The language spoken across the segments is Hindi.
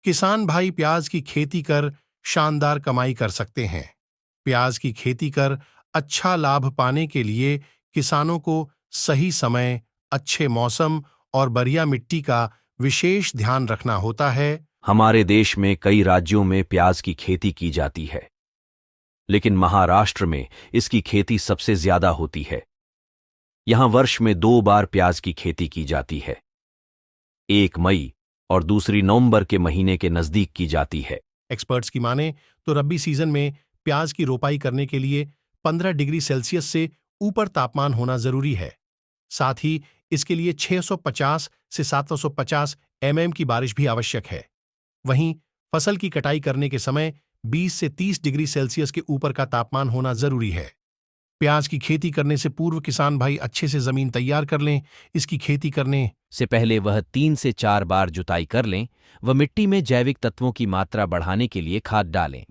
किसान भाई प्याज की खेती कर शानदार कमाई कर सकते हैं। प्याज की खेती कर अच्छा लाभ पाने के लिए किसानों को सही समय, अच्छे मौसम और बढ़िया मिट्टी का विशेष ध्यान रखना होता है। हमारे देश में कई राज्यों में प्याज की खेती की जाती है, लेकिन महाराष्ट्र में इसकी खेती सबसे ज्यादा होती है। यहां वर्ष में 2 बार प्याज की खेती की जाती है, एक मई और दूसरी नवंबर के महीने के नजदीक की जाती है। एक्सपर्ट्स की माने तो रबी सीजन में प्याज की रोपाई करने के लिए 15 डिग्री सेल्सियस से ऊपर तापमान होना जरूरी है। साथ ही इसके लिए 650 से 750 की बारिश भी आवश्यक है। वहीं फसल की कटाई करने के समय 20 से 30 डिग्री सेल्सियस के ऊपर का तापमान होना जरूरी है। प्याज की खेती करने से पूर्व किसान भाई अच्छे से जमीन तैयार कर लें। इसकी खेती करने से पहले वह 3 से 4 बार जुताई कर लें व मिट्टी में जैविक तत्वों की मात्रा बढ़ाने के लिए खाद डालें।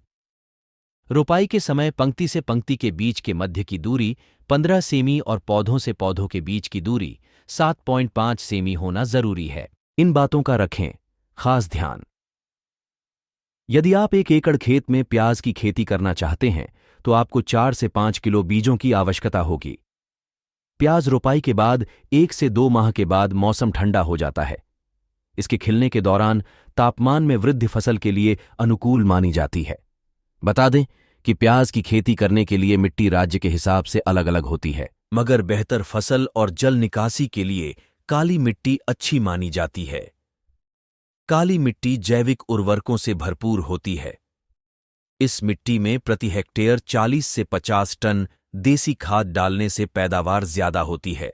रोपाई के समय पंक्ति से पंक्ति के बीच के मध्य की दूरी 15 सेमी और पौधों से पौधों के बीच की दूरी 7.5 सेमी होना जरूरी है। इन बातों का रखें खास ध्यान। यदि आप 1 एकड़ खेत में प्याज की खेती करना चाहते हैं तो आपको 4 से 5 किलो बीजों की आवश्यकता होगी। प्याज रोपाई के बाद 1 से 2 माह के बाद मौसम ठंडा हो जाता है। इसके खिलने के दौरान तापमान में वृद्धि फसल के लिए अनुकूल मानी जाती है। बता दें कि प्याज की खेती करने के लिए मिट्टी राज्य के हिसाब से अलग अलग होती है, मगर बेहतर फसल और जल निकासी के लिए काली मिट्टी अच्छी मानी जाती है। काली मिट्टी जैविक उर्वरकों से भरपूर होती है। इस मिट्टी में प्रति हेक्टेयर 40 से 50 टन देसी खाद डालने से पैदावार ज्यादा होती है।